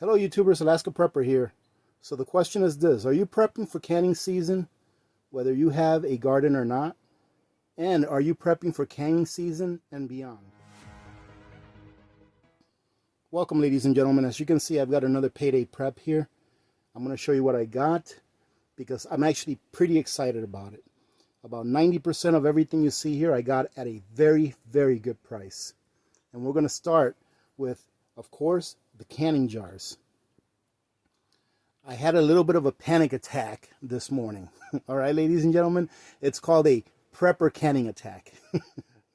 Hello YouTubers, Alaska Prepper here. So the question is this: are you prepping for canning season, whether you have a garden or not? And are you prepping for canning season and beyond? Welcome ladies and gentlemen. As you can see, I've got another payday prep here. I'm going to show you what I got because I'm actually pretty excited about it. About 90% of everything you see here I got at a very, very good price. And we're going to start with, of course, the canning jars. I had a little bit of a panic attack this morning. All right, ladies and gentlemen, it's called a prepper canning attack.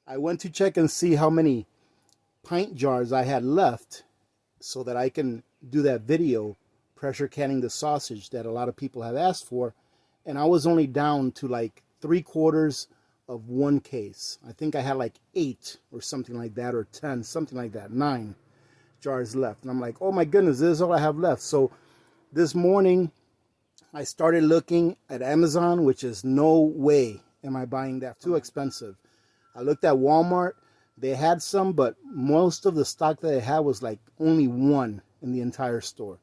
I went to check and see how many pint jars I had left so that I can do that video pressure canning the sausage that a lot of people have asked for, and I was only down to like 3/4 of one case. I think I had like 8 or something like that, or 10, something like that, 9 jars left. And I'm like, oh my goodness, this is all I have left. So this morning I started looking at Amazon, which is no way am I buying that, too expensive. I looked at Walmart. They had some, but most of the stock that they had was like only one in the entire store.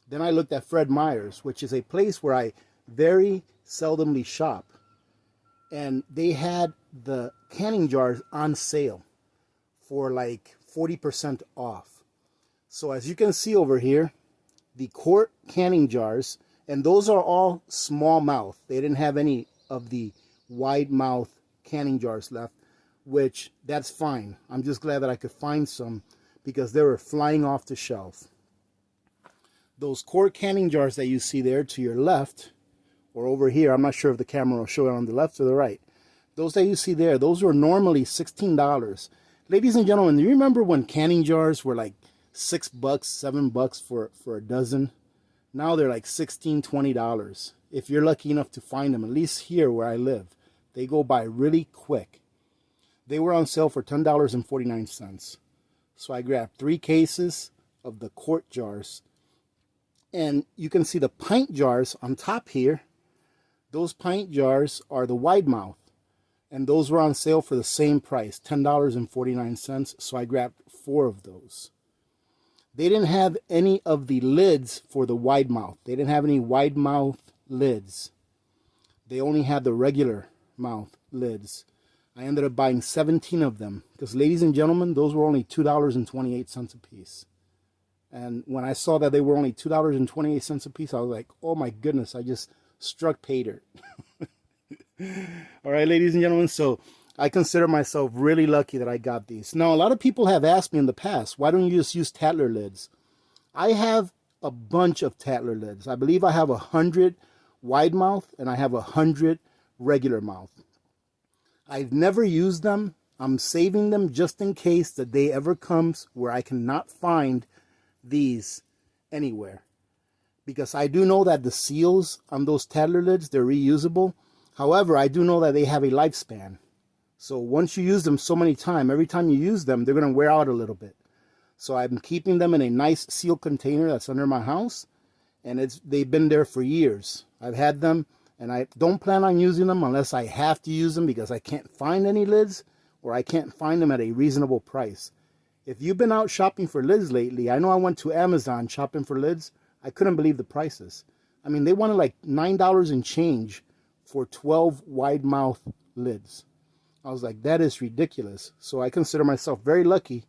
Then I looked at Fred Meyer's, which is a place where I very seldomly shop, and they had the canning jars on sale for like 40% off. So as you can see over here, the quart canning jars, and those are all small mouth. They didn't have any of the wide mouth canning jars left, which that's fine. I'm just glad that I could find some because they were flying off the shelf. Those quart canning jars that you see there to your left, or over here, I'm not sure if the camera will show it on the left or the right. Those that you see there, those were normally $16. Ladies and gentlemen, do you remember when canning jars were like $6, $7 for a dozen? Now they're like $16, $20. If you're lucky enough to find them, at least here where I live, they go by really quick. They were on sale for $10.49. So I grabbed 3 cases of the quart jars. And you can see the pint jars on top here. Those pint jars are the wide mouth. And those were on sale for the same price, $10.49. So I grabbed 4 of those. They didn't have any of the lids for the wide mouth. They didn't have any wide mouth lids. They only had the regular mouth lids. I ended up buying 17 of them because, ladies and gentlemen, those were only $2.28 a piece. And when I saw that they were only $2.28 a piece, I was like, oh my goodness, I just struck pay dirt. All right, ladies and gentlemen, so I consider myself really lucky that I got these. Now, a lot of people have asked me in the past, why don't you just use Tatler lids? I have a bunch of Tatler lids. I believe I have 100 wide mouth and I have 100 regular mouth. I've never used them. I'm saving them just in case the day ever comes where I cannot find these anywhere. Because I do know that the seals on those Tatler lids, they're reusable. However, I do know that they have a lifespan. So once you use them so many times, every time you use them, they're going to wear out a little bit. So I'm keeping them in a nice sealed container that's under my house. And they've been there for years. I've had them. And I don't plan on using them unless I have to use them because I can't find any lids or I can't find them at a reasonable price. If you've been out shopping for lids lately, I know I went to Amazon shopping for lids. I couldn't believe the prices. I mean, they wanted like $9 and change for 12 wide mouth lids. I was like, that is ridiculous. So I consider myself very lucky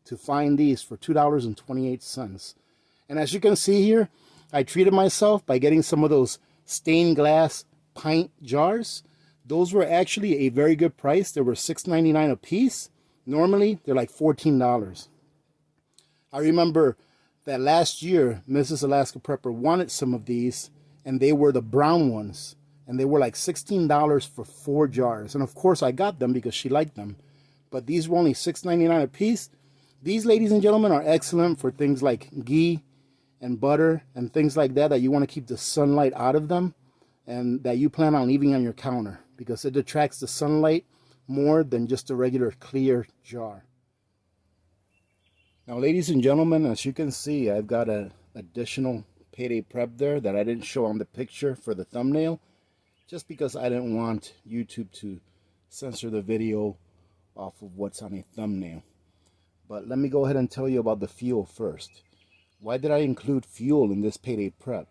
to find these for $2.28. And as you can see here, I treated myself by getting some of those stained glass pint jars. Those were actually a very good price. They were $6.99 a piece. Normally they're like $14. I remember that last year Mrs. Alaska Prepper wanted some of these, and they were the brown ones, and they were like $16 for 4 jars. And of course I got them because she liked them, but these were only $6.99 a piece. These, ladies and gentlemen, are excellent for things like ghee and butter and things like that you want to keep the sunlight out of them, and that you plan on leaving on your counter because it attracts the sunlight more than just a regular clear jar. Now, ladies and gentlemen, as you can see, I've got an additional payday prep there that I didn't show on the picture for the thumbnail just because I didn't want YouTube to censor the video off of what's on a thumbnail. But let me go ahead and tell you about the fuel first. Why did I include fuel in this payday prep?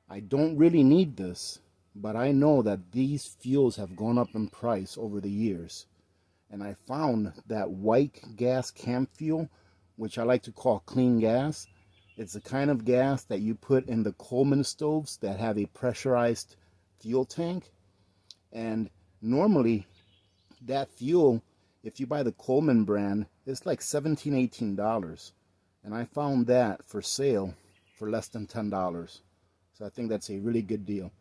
I don't really need this, but I know that these fuels have gone up in price over the years. And I found that white gas camp fuel, which I like to call clean gas. It's the kind of gas that you put in the Coleman stoves that have a pressurized fuel tank. And normally that fuel, if you buy the Coleman brand, it's like $17, $18. And I found that for sale for less than $10. So I think that's a really good deal.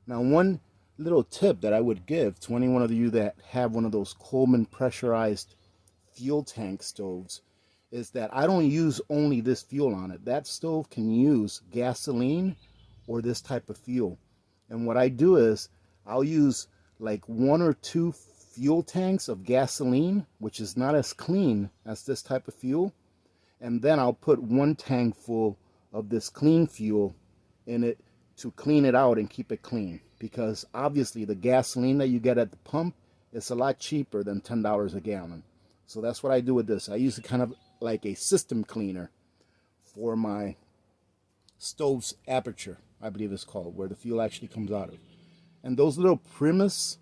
Now, one little tip that I would give to any one of you that have one of those Coleman pressurized fuel tank stoves is that I don't use only this fuel on it. That stove can use gasoline or this type of fuel. And what I do is I'll use like 1 or 2 fuel tanks of gasoline, which is not as clean as this type of fuel. And then I'll put 1 tank full of this clean fuel in it to clean it out and keep it clean. Because obviously the gasoline that you get at the pump is a lot cheaper than $10 a gallon. So that's what I do with this. I use it kind of like a system cleaner for my stove's aperture, I believe it's called, where the fuel actually comes out of. And those little Primus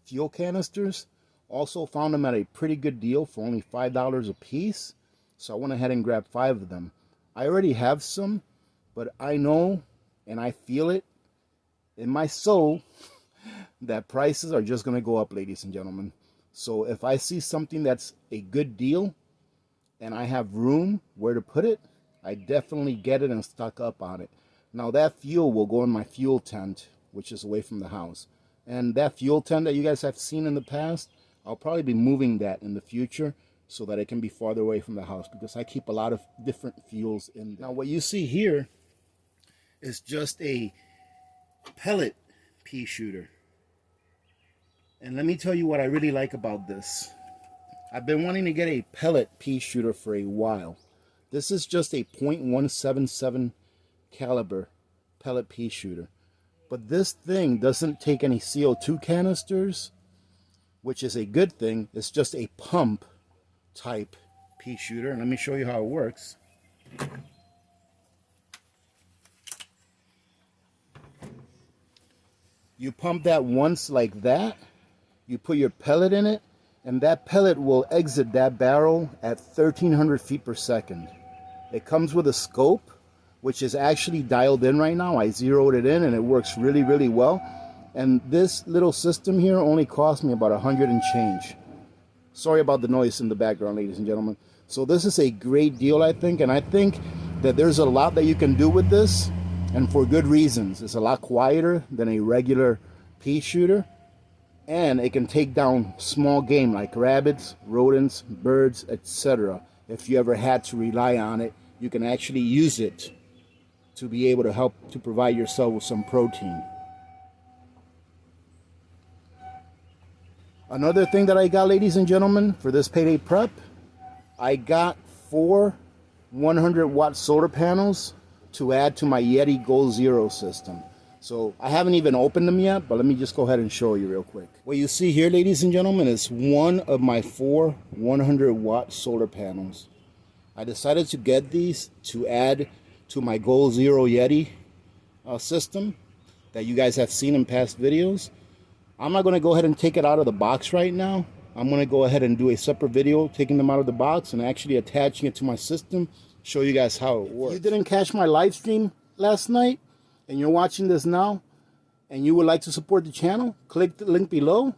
fuel canisters, also found them at a pretty good deal for only $5 a piece. So I went ahead and grabbed 5 of them. I already have some, but I know and I feel it in my soul that prices are just going to go up, ladies and gentlemen. So if I see something that's a good deal and I have room where to put it, I definitely get it and stock up on it. Now that fuel will go in my fuel tent, which is away from the house. And that fuel tent that you guys have seen in the past, I'll probably be moving that in the future so that it can be farther away from the house, because I keep a lot of different fuels in there. Now what you see here is just a pellet pea shooter. And let me tell you what I really like about this. I've been wanting to get a pellet pea shooter for a while. This is just a .177 caliber pellet pea shooter. But this thing doesn't take any CO2 canisters, which is a good thing. It's just a pump type pea shooter. And let me show you how it works. You pump that once like that, you put your pellet in it, and that pellet will exit that barrel at 1,300 feet per second. It comes with a scope, which is actually dialed in right now. I zeroed it in and it works really, really well. And this little system here only cost me about 100 and change. Sorry about the noise in the background, ladies and gentlemen. So this is a great deal, I think, and I think that there's a lot that you can do with this, and for good reasons. It's a lot quieter than a regular pea shooter, and it can take down small game like rabbits, rodents, birds, etc. If you ever had to rely on it, you can actually use it to be able to help to provide yourself with some protein. Another thing that I got, ladies and gentlemen, for this payday prep, I got 4 100-watt solar panels to add to my Yeti Goal Zero system. So I haven't even opened them yet, but let me just go ahead and show you real quick. What you see here, ladies and gentlemen, is one of my 4 100-watt solar panels. I decided to get these to add to my Goal Zero Yeti system that you guys have seen in past videos. I'm not going to go ahead and take it out of the box right now. I'm going to go ahead and do a separate video taking them out of the box and actually attaching it to my system, show you guys how it works. If you didn't catch my live stream last night and you're watching this now and you would like to support the channel, click the link below.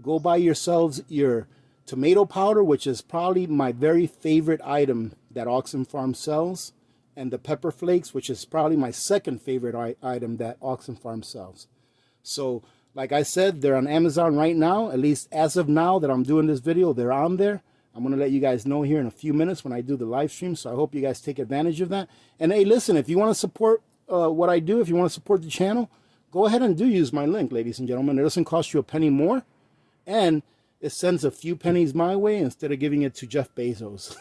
Go buy yourselves your tomato powder, which is probably my very favorite item that Oxen Farm sells, and the pepper flakes, which is probably my second favorite item that Oxen Farm sells. So like I said, they're on Amazon right now. At least as of now that I'm doing this video, they're on there. I'm going to let you guys know here in a few minutes when I do the live stream. So I hope you guys take advantage of that. And hey, listen, if you want to support what I do, if you want to support the channel, go ahead and do use my link, ladies and gentlemen. It doesn't cost you a penny more. And it sends a few pennies my way instead of giving it to Jeff Bezos.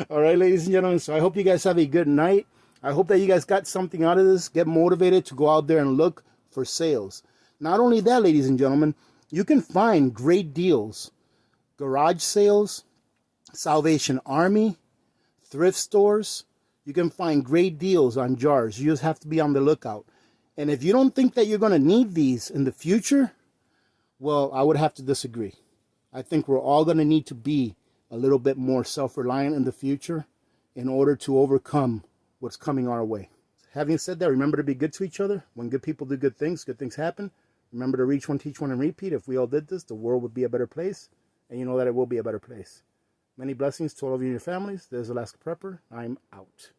All right, ladies and gentlemen. So I hope you guys have a good night. I hope that you guys got something out of this. Get motivated to go out there and look for sales. Not only that, ladies and gentlemen, you can find great deals. Garage sales, Salvation Army, thrift stores, you can find great deals on jars. You just have to be on the lookout. And if you don't think that you're going to need these in the future, well, I would have to disagree. I think we're all going to need to be a little bit more self-reliant in the future in order to overcome what's coming our way. Having said that, remember to be good to each other. When good people do good things happen. Remember to reach one, teach one, and repeat. If we all did this, the world would be a better place. And you know that it will be a better place. Many blessings to all of you and your families. This is Alaska Prepper. I'm out.